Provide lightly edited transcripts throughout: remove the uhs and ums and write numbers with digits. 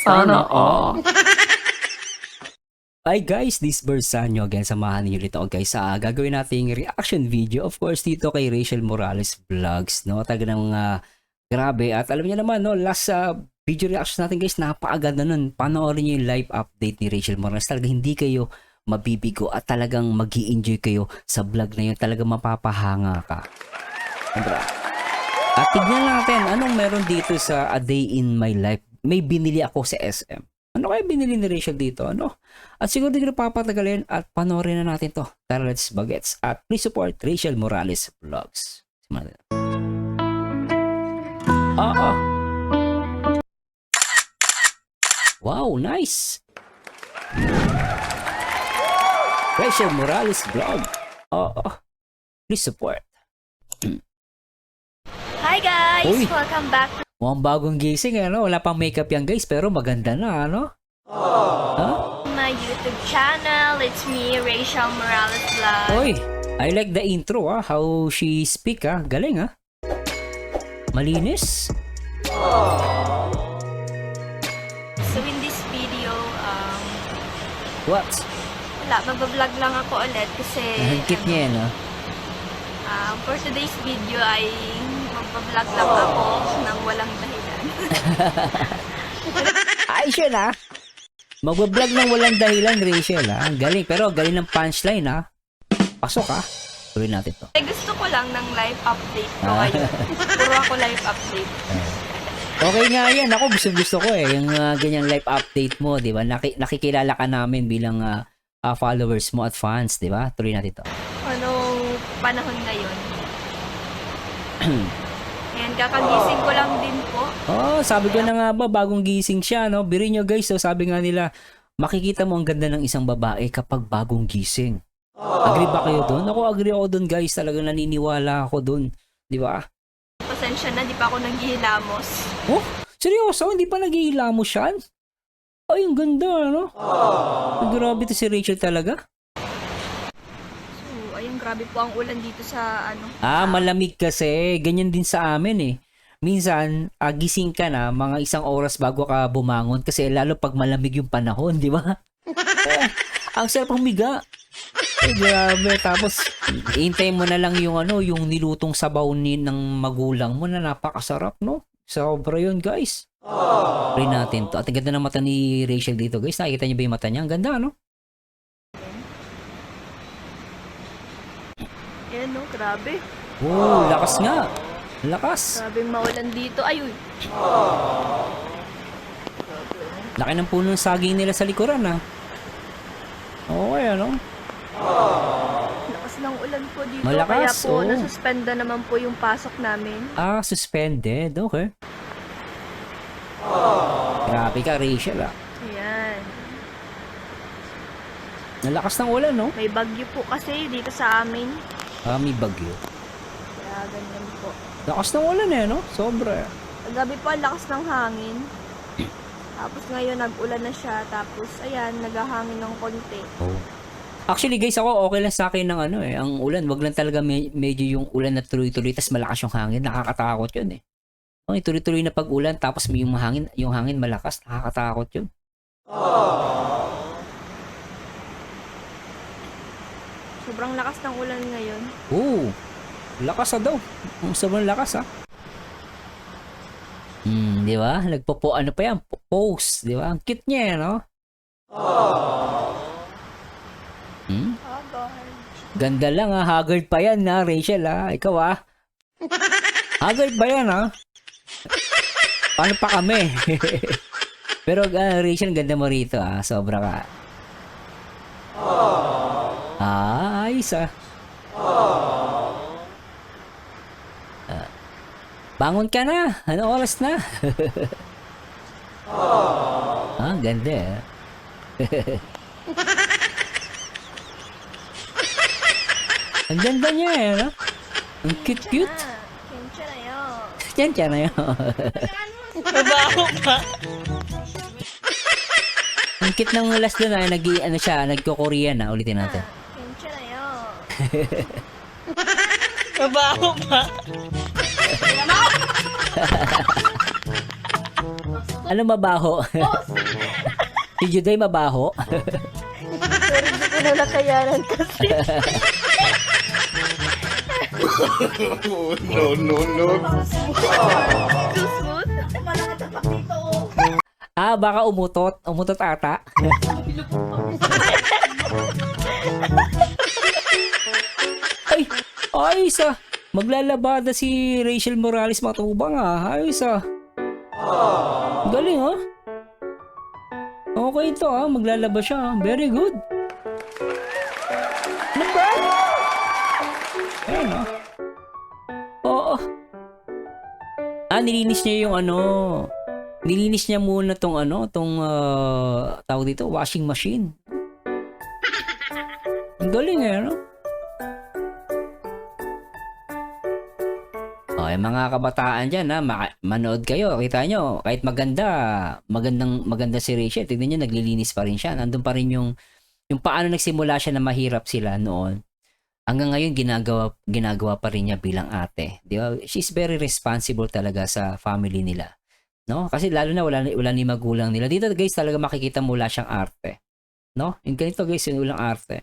Sana all. Hi guys, this Bersanyo again. Samahan niyo dito guys sa gagawin nating reaction video. Of course, dito kay Rachel Morales Vlogs, no? Talagang grabe. At alam niyo naman, no, last video reaction natin guys, napakaganda nun. Panoorin niyo yung live update ni Rachel Morales. Talaga hindi kayo mabibigo at talagang magi-enjoy kayo sa vlog na yun. Talagang mapapahanga ka. Diba? At tignan natin, anong meron dito sa A Day in My Life. May binili ako sa SM. Ano kaya binili ni Rachel dito? Ano? At siguro hindi ko papatagalin at panoorin na natin to. Tara, let's bagets. At please support Rachel Morales Vlogs. Simulan natin. Wow, nice! Rachel Morales Vlog. Please support. Hi guys! Uy. Welcome back to Mukhang bagong gising, ano? Wala pang makeup yan guys, pero maganda na, ano? Huh? my YouTube channel. It's me, Rachel Morales Vlog. Oy, I like the intro, how she speak, galing, malinis. So in this video, What? wala, magbablog lang ako ulit kasi Ang cute niya yan, for today's video ay magbablog lang ako nang walang dahilan. Ayos yun, Magbablog ng walang dahilan, Rachel, Ang galing, pero galing ng punchline, Pasok, tuloy natin to. Gusto ko lang ng live update ko ngayon. Puro ako live update. Okay nga yan. Ako gusto ko yung ganyang live update mo, di ba? Nakikilala ka namin bilang followers mo at fans, di ba? Tuloy natin to. Anong panahon ngayon? Ayan, kakagising ko lang din po. Sabi ko na nga ba, bagong gising siya, no? Birin nyo guys, sabi nga nila, makikita mo ang ganda ng isang babae kapag bagong gising. Agree ba kayo doon? Ako agree ako doon guys, talagang naniniwala ako doon, di ba? Pasensya na, di pa ako naghihilamos. Oh, seryoso? Hindi pa naghihilamos yan? Ay, ang ganda, no? Grabe to si Rachel talaga. So, ayun, grabe po ang ulan dito sa ano. Malamig kasi. Ganyan din sa amin Minsan, gising ka na mga isang oras bago ka bumangon kasi lalo pag malamig yung panahon, di ba? Ang sarap humiga. Ay, grabe. Tapos, hintayin mo na lang yung yung nilutong sabaw ng magulang mo na napakasarap, no? Sobra yun, guys. Try natin to. At ang ganda ng mata ni Rachel dito, guys. Nakikita niyo ba yung mata niya? Ang ganda, no? Ayan, no? Grabe. Oh, lakas nga. Lakas. Grabe maulan dito. Ay, uy. Laki ng puno ng saging nila sa likuran, Okay, ano? Lakas ng ulan po dito. Malakas, Kaya po, nasuspend na naman po yung pasok namin. Suspended. Okay. Grabe ka, Rachel, Ayan. Nalakas ng ulan, no? May bagyo po kasi dito sa amin. May bagyo. Kaya ganyan po. Lakas ng ulan, no? Sobra. Kagabi po, ang lakas ng hangin. Tapos ngayon, nag-ulan na siya. Tapos, ayan, naghahangin ng konti. Actually, guys, ako okay lang sa akin ng ang ulan. Wag lang talaga medyo yung ulan na tuloy-tuloy tas malakas yung hangin. Nakakatakot yun, Okay, tuloy-tuloy na pag-ulan tapos may yung hangin malakas. Nakakatakot yun. Sobrang lakas ng ulan ngayon. Lakas daw. Sobrang lakas, di ba? Ano pa yan? Post, di ba? Ang cute niya, no? Ganda lang, haggard pa yan, Rachel, Ikaw, haggard ba yan, Paano pa kami? Pero, Rachel, ganda mo rito, Sobra ka. Ayos, bangon ka na. Ano oras na? Ganda, Ang ganda niya, no? Ang cute-cute. Kensya na yun. Kensya na yun. Mabaho pa. Ang cute ng last doon, nagko-Korean, ulitin natin. Kensya na yun. Mabaho pa. Ano mabaho? Si Juday mabaho? Sorry, hindi ko na nakayanan kasi. No, no, no. Too smooth. Ah, baka umutot. Umutot ata. Ay, ayos ah. Maglalabada si Rachel Morales Matubang ah. Ayos ah. Galing ah. Okay ito ah. Maglalaba siya ah. Very good. Not bad. Ayan ah. Oo. Ah, nilinis niya yung ano. Nilinis niya muna tong ano, tong tawag dito, washing machine. Ang galing eh, no? Okay, mga kabataan dyan, ha, manood kayo, kita nyo, kahit maganda si Rachel, tignan nyo, naglilinis pa rin siya. Nandun pa rin yung paano nagsimula siya na mahirap sila noon. Hanggang ngayon, ginagawa pa rin niya bilang ate. Di ba? She's very responsible talaga sa family nila. No? Kasi lalo na wala ni magulang nila. Dito guys, talaga makikita mo wala siyang arte. No? Yung ganito guys, yung walang arte.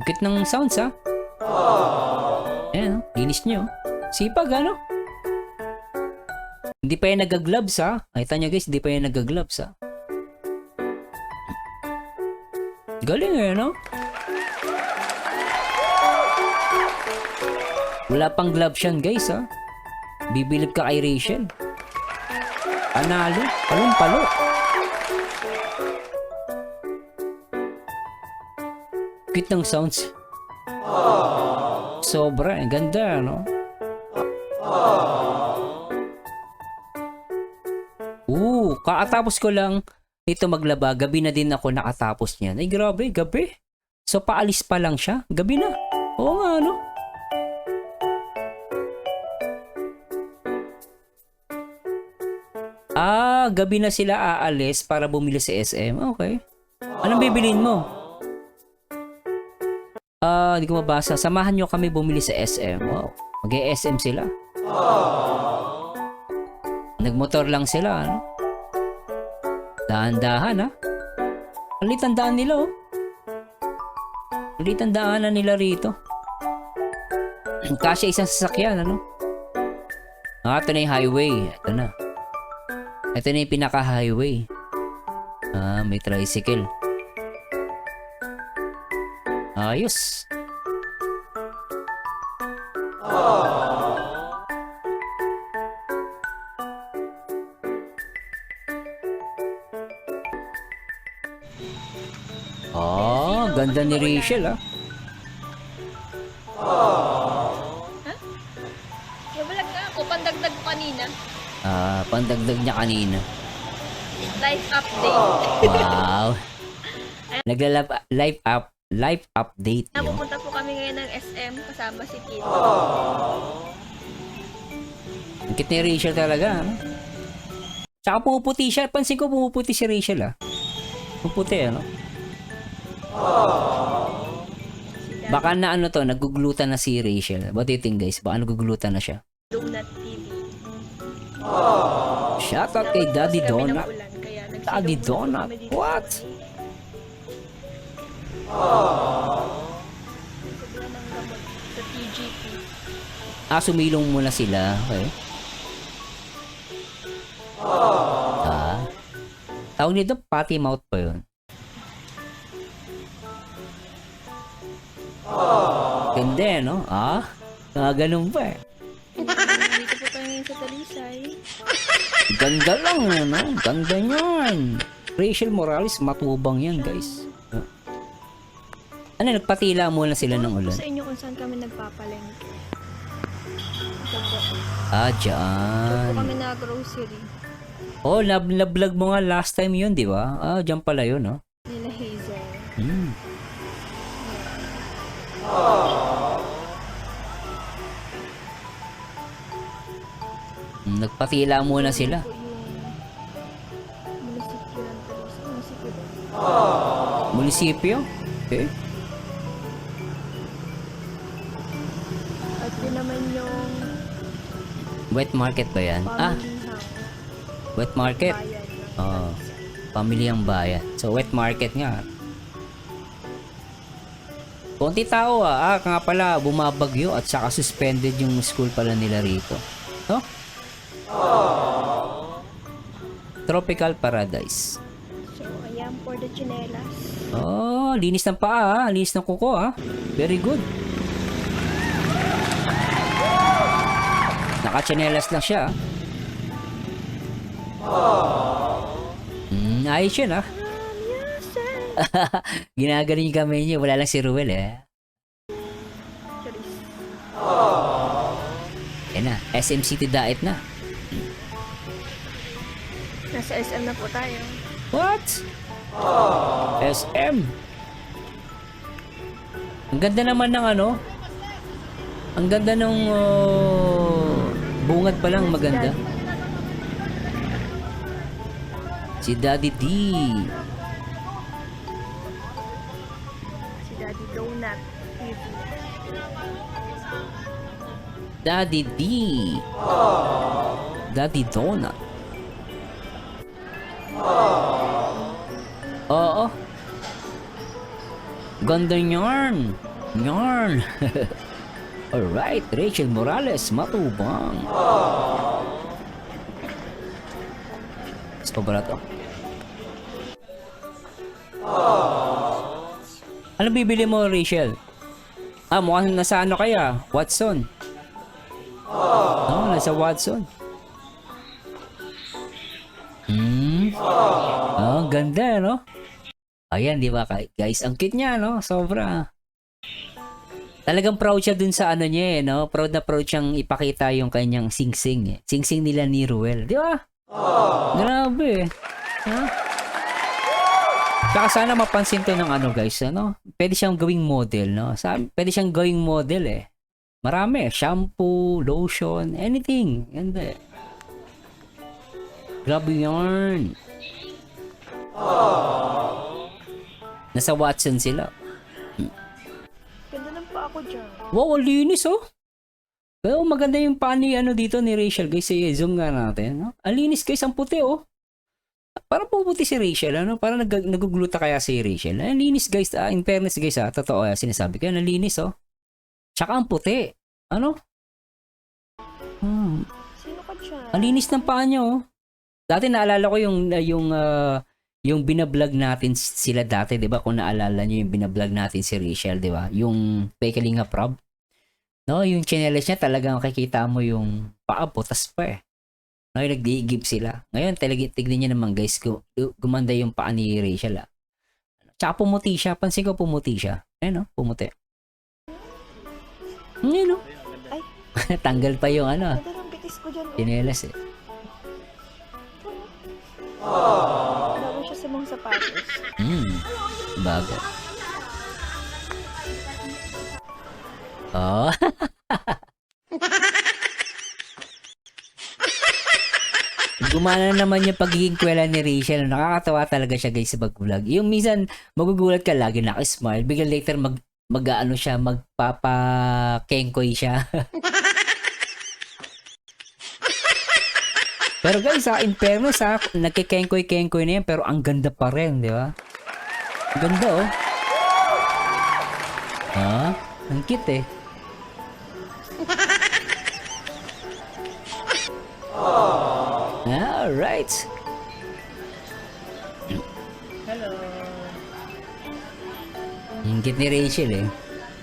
Cute ng sounds ha. Ayan, linis nyo. Sipag ano? Hindi pa yan nag-gloves ha. Nakita nyo guys, hindi pa yan nag-gloves ha. Galing eh, no? Wala pang gloves yan guys ha. Bibilib ka kay Rachel. Panalo. Palong-palo. Cute ng sounds. Sobra. Ganda, no? Kakatapos ko lang ito maglaba. Gabi na din ako nakatapos niyan. Ay, grabe. Gabi. So, paalis pa lang siya. Gabi na. Oo nga, no? Gabi na sila aalis para bumili sa SM. Okay. Anong bibilin mo? Hindi ko mabasa. Samahan nyo kami bumili sa SM. Wow. Mag-SM sila. Nagmotor lang sila, ano? Dahan-dahan, ha? Palitan daan nila, oh. Palitan daanan nila rito. Kasya isang sasakyan, ano? Ito na yung highway. Ito na. Ito na yung pinaka-highway. May tricycle. Ayos. Ganda ni Rachel, ah. Nabalag na ako. Pandagdag ko kanina. Pandagdag niya kanina. Life update. Wow. Live update. Napupunta po kami ngayon ng SM kasama si Kid. Ang cute ni Rachel talaga, ano? Tsaka pumuputi siya. Pansin ko pumuputi si Rachel, ah. Pumuputi, ano? Baka na ano to, naguglutan na si Rachel. What do you think, guys? Baka naguglutan na siya. Donut TV. Shout out kay Daddy Donut. Kaya Daddy Donut? What? Sa TGP. Sumilong muna sila. Okay. Tawag nito, potty mouth pa yun. Ganda, no? Ganun pa eh. Dito po tayo ngayon sa Talisay. Ganda lang, no? Ganda yan. Rachel Morales, matubang yan, guys. Ano, nagpatila muna sila ng ulan? Sa inyo kung saan kami nagpapalengke. Ito po. Ito Dyan. po kami na grocery. Na-vlog mo nga last time yun, di ba? Dyan pala yun, no? Nila Hazel. Nagpatila muna sila. Ito po yung munisipyo ng Talisay. Munisipyo ba? Munisipyo? Okay. At yun naman yung Wet market ba yan? family house. Wet market. bayan ng Oo. Pamilyang bayan. So, wet market nga. Konti tao nga pala, bumabagyo at saka suspended yung school pala nila rito. No? Tropical Paradise. So, ayan for the chinelas. Oh, linis ng paa linis ng kuko Very good. Naka-chinelas lang siya ayos yun Ginagaling kami niyo. Wala lang si Ruel Charis. Yan na. SM City Daet na. Nasa SM na po tayo. What? SM. Ang ganda naman ng Ang ganda ng bungad pa lang maganda. Si Daddy D. Si Daddy Donut. Daddy D. Daddy Donut. Oo. Ganda yarn. Yarn. Alright, Rachel Morales, matubang. Gusto ba na to? Ano bibili mo, Rachel? Mukhang nasa kaya? Watson. Nasa Watson. Ganda, no? Ayan, di ba, guys? Ang cute niya, no? Sobra. Talagang proud siya dun sa niya, no? Proud na proud siyang ipakita yung kanyang sing-sing, Sing-sing nila ni Ruel. Di ba? Grabe. Saka sana mapansin to ng guys, Pwede siyang gawing model, no? Pwede siyang gawing model, Marami. Shampoo, lotion, anything. Ganda, Grabe yarn. Nasa Watson sila. Ganda ng pa ako dyan. Wow, ang linis, Pero maganda yung paa ni dito ni Rachel, guys. Zoom nga natin, no? Ang linis, guys. Ang puti, Parang puputi si Rachel, Parang nagugluta kaya si Rachel. Ang linis, guys. In fairness, guys, totoo, sinasabi ko. Ang linis, Tsaka ang puti. Sino ka dyan? Ang linis ng paa niya, Dati naalala ko yung binablog natin sila dati, 'di ba? Kung naalala niyo yung binablog natin si Rachel, 'di ba? Yung Pekalinga Prob. No, yung chinelas niya talagang makikita mo yung paa butas pa No, yung nagdiigib sila. Ngayon, tignan niyo naman, guys, gumanda yung paa ni Rachel, Tsaka pumuti siya. Pansin ko pumuti siya. Ayun, pumuti. Ayun, Ay. Tanggal pa yung Ganda ng bitis ko dyan. chinelas, Bago siya sa mga sapatos. Bago. Gumana naman yung pagiging kwela ni Rachel. Nakakatawa talaga siya, guys, sa pag-vlog. Yung minsan, magugulat ka lagi naka-smile. Bigla later magpapa-kengkoy siya. Pero guys, in fairness, nagkikengkoy-kengkoy na yan, pero ang ganda pa rin, di ba? Ang ganda, ang cute, Alright. Hello. Ang cute ni Rachel,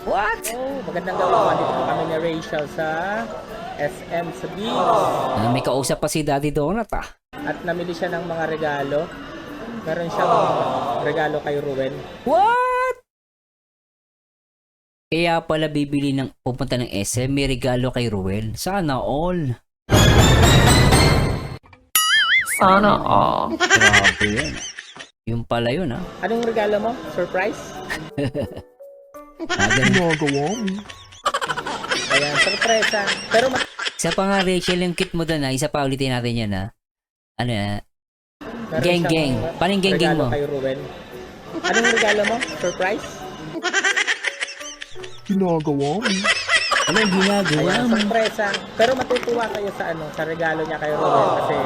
What? Magandang gabi. Dito po kami ni Rachel sa SM sa Beach. May kausap pa si Daddy Donut, At namili siya ng mga regalo. Meron siyang regalo kay Ruel. What? Kaya pala pupunta ng SM, may regalo kay Ruel. Sana all. Sana all. Grabe yan. Yung pala yun, Anong regalo mo? Surprise? Ginagawa mo. Ayan, sorpresa. Pero Isa pa nga, Rachel, yung kit mo doon, Isa pa ulitin natin yan, Ano meron Geng, siyang geng. Paano yung geng-geng regalo mo? kay Ruel. Anong regalo mo? Surprise? Ginagawa mo. Anong ginagawa Ayan, mo? sorpresa. Pero matutuwa kayo sa sa regalo niya kay Ruel kasi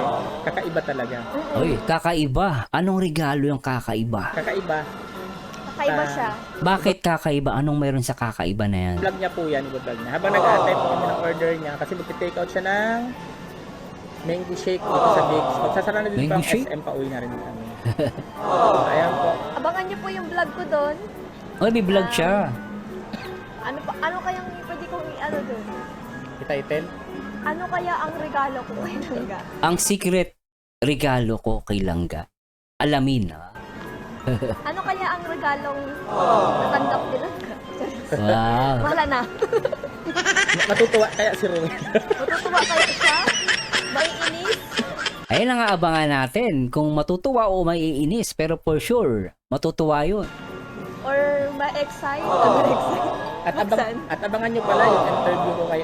kakaiba talaga. Oy, kakaiba. Anong regalo yung kakaiba? Kakaiba. Kakaiba siya. Bakit kakaiba? Anong meron sa kakaiba na yan? Vlog niya po yan, vlog niya. Habang nag-aantay po kami ng order niya kasi magti-take out siya ng mango shake dito sa Biggs. Magsasara na din Mango pa ang shake? SM, pauwi na rin kami. Ayan po. Abangan niyo po yung vlog ko doon. Oy, may vlog siya. Ano kayang pwede kong i-ano doon? Title. Ano kaya ang regalo ko kay Langga? Ang secret regalo ko kay Langga. Alamin, ha? Ano kaya ang regalong natanggap ni Langga? Wow. Wala na. Matutuwa kaya si Ruel. Matutuwa kaya siya? Maiinis? Ayun ang aabangan natin kung matutuwa o maiinis. Pero for sure, matutuwa yun. Or ma-excite? Ma-excite? Buksan? At abangan niyo pala yung interview ko kay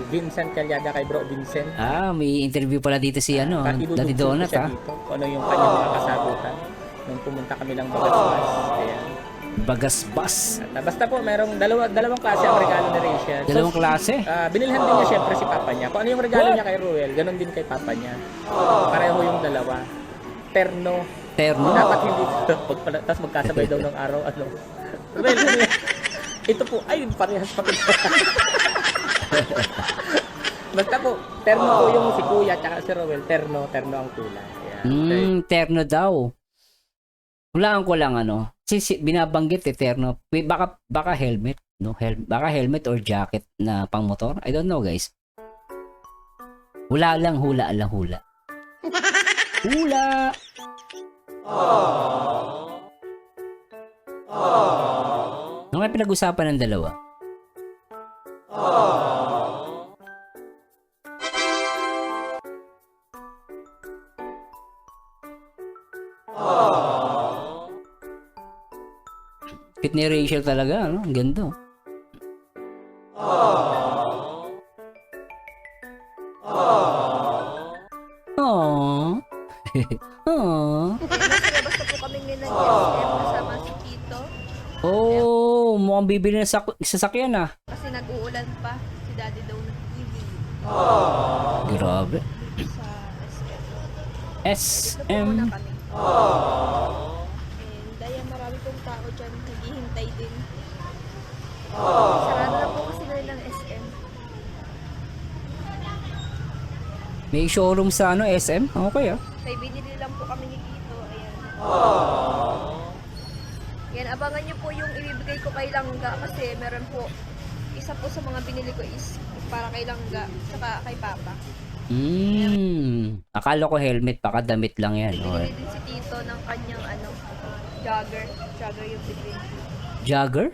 Vincent Calyada, kay Bro Vincent. May interview pala dito si Daddy Donut, siya ha? dito, kung ano yung kanyang mga kasagutan nung pumunta kami ng Bagasbas. Ayan. Bagasbas. At basta po, merong dalawang klase ang regalo ni Rachel. Dalawang klase? Binilhan din niya syempre si Papa niya. Kung ano yung regalo niya kay Ruel, ganun din kay Papa niya. Pareho yung dalawa. Terno. Dapat hindi tapos magkasabay daw ng araw. Ruel, ito po, ayun, parehas pa. Basta po, terno po yung si Kuya tsaka si Ruel. Terno ang kulay. Ayan. Terno daw. Hulaan ko lang binabanggit terno. Baka helmet, no? Baka helmet or jacket na pang motor. I don't know, guys. Hula. Hula. Ano nga pinag-usapan ng dalawa? Cute ni Rachel talaga, ano? Ang ganda. Aww. Aww. Basta po kami ngayon ng SM kasama si Tito. Oh, mukhang bibili ng sasakyan, ah. Kasi nag-uulan pa. Si Daddy daw nag-TV Grabe. sa SM. Dito po SM. muna kami. And ayan, marami pong tao dyan. Naghihintay din. Sarado na po kasi nila ng SM. May showroom sa SM? Okay, ah. Kaya binili lang po kami ni Tito. Ayan. Yan, abangan niyo po yung ibibigay ko kay Langga kasi meron po, isa po sa mga binili ko is para kay Langga saka kay Papa. Akala ko helmet, baka damit lang yan. Binili Okay. din si Tito ng kanyang jogger. Jogger yung binili. Jogger?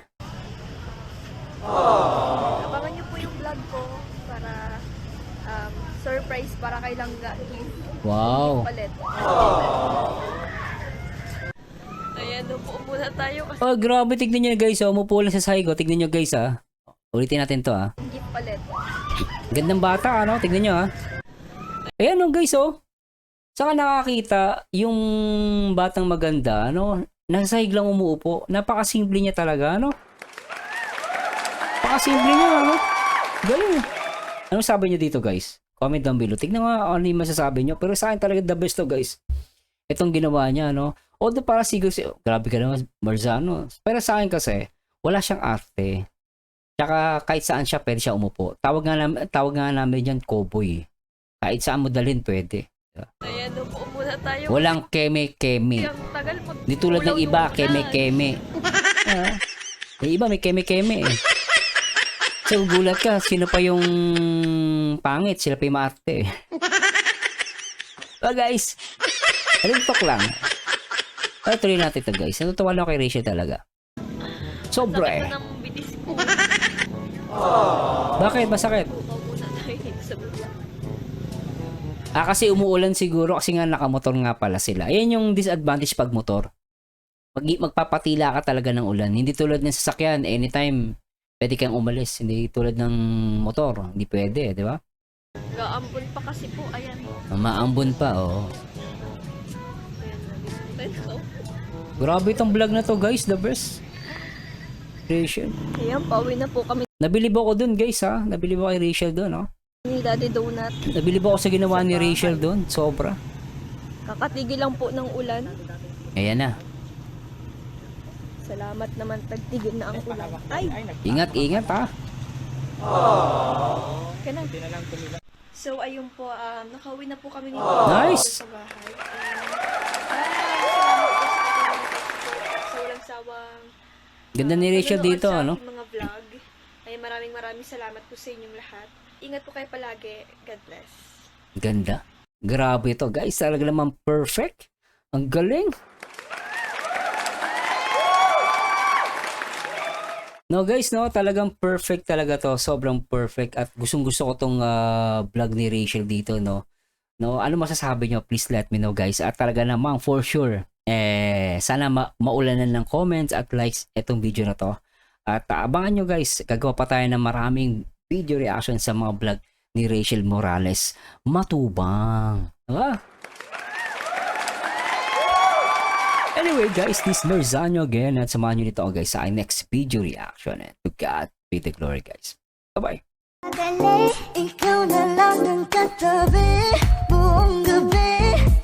Abangan niyo po yung vlog ko para surprise para kay Langga. Wow. Palit. Ayan, upo muna tayo kasi Oh, grabe. Tignan nyo, guys. Umupo lang sa sahig. Tignan nyo, guys, ah. Ulitin natin to, ah. gift palit. Gandang bata, ano? Tignan nyo, ah. Ayan, guys, oh. Saka nakakita yung batang maganda, nasa sahig lang umuupo. Napakasimple niya talaga, Napakasimple niya, Galing. Anong sabi niyo dito, guys? Comment down below. Tignan nga ano yung masasabi niyo. Pero sa akin talaga the best to, guys. Itong ginawa niya, Although para siguro, grabe ka naman, Marzano. Pero sa akin kasi, wala siyang arte. Tsaka kahit saan siya, pwede siya umupo. Tawag nga namin yan, cowboy. Kahit saan mo dalhin, pwede. Ayan, upo muna tayo. Walang keme-keme. Ang tagal mo. Di tulad ng iba, keme-keme. Yung iba may keme-keme, eh. So, gulat ka, sino pa yung pangit? Sila pa yung maarte, eh. So, guys, talk lang. Tuloy natin ito, guys. Natutuwa lang kay Rachel talaga. Sobre. Sakit na ng bitis ko. Bakit? Masakit? Upo muna tayo sa baba. Kasi umuulan siguro kasi nga nakamotor nga pala sila. Ayan yung disadvantage pag motor. Magpapatila ka talaga ng ulan. Hindi tulad ng sasakyan. Anytime, pwede kang umalis. Hindi tulad ng motor. Hindi pwede, di ba? Gaambon pa kasi po. Ayan. Maambon pa, oo. Ayan. Grabe itong vlog na to, guys. The best. Rachel. Ayan, pauwi na po kami. Nabilib ako dun guys ha. Nabilib ako kay Rachel dun oh. Ni Daddy Donut. Nabilib ako sa ginawa ni Rachel dun. Sobra. Kakatigil lang po ng ulan. Ayan na. Salamat naman, tagtigil na ang ulan. Ay! Ingat, ingat ha. Ka na. Hindi na lang tumila. So, ayun po, nakauwi na po kami ni Nice! sa bahay. Salamat po sa walang sawang Ganda ni Rachel panonood dito sa ano. aking mga vlog. Ay maraming salamat po sa inyong lahat. Ingat po kayo palagi. God bless. Ganda. Grabe ito guys. Talaga naman perfect. Ang galing. No guys, no, talagang perfect talaga to. Sobrang perfect at gustong-gusto ko tong vlog ni Rachel dito, no. No, ano masasabi nyo? Please let me know guys. At talaga namang for sure, sana maulanan ng comments at likes itong video na to. At abangan nyo guys, gagawa pa tayo ng maraming video reaction sa mga vlog ni Rachel Morales. Matubang. Diba? Anyway guys, this is Merzano again at samahan nyo nito guys sa next video reaction. And to God be the glory guys. Bye-bye. Ikaw na lang ang katabi buong gabi.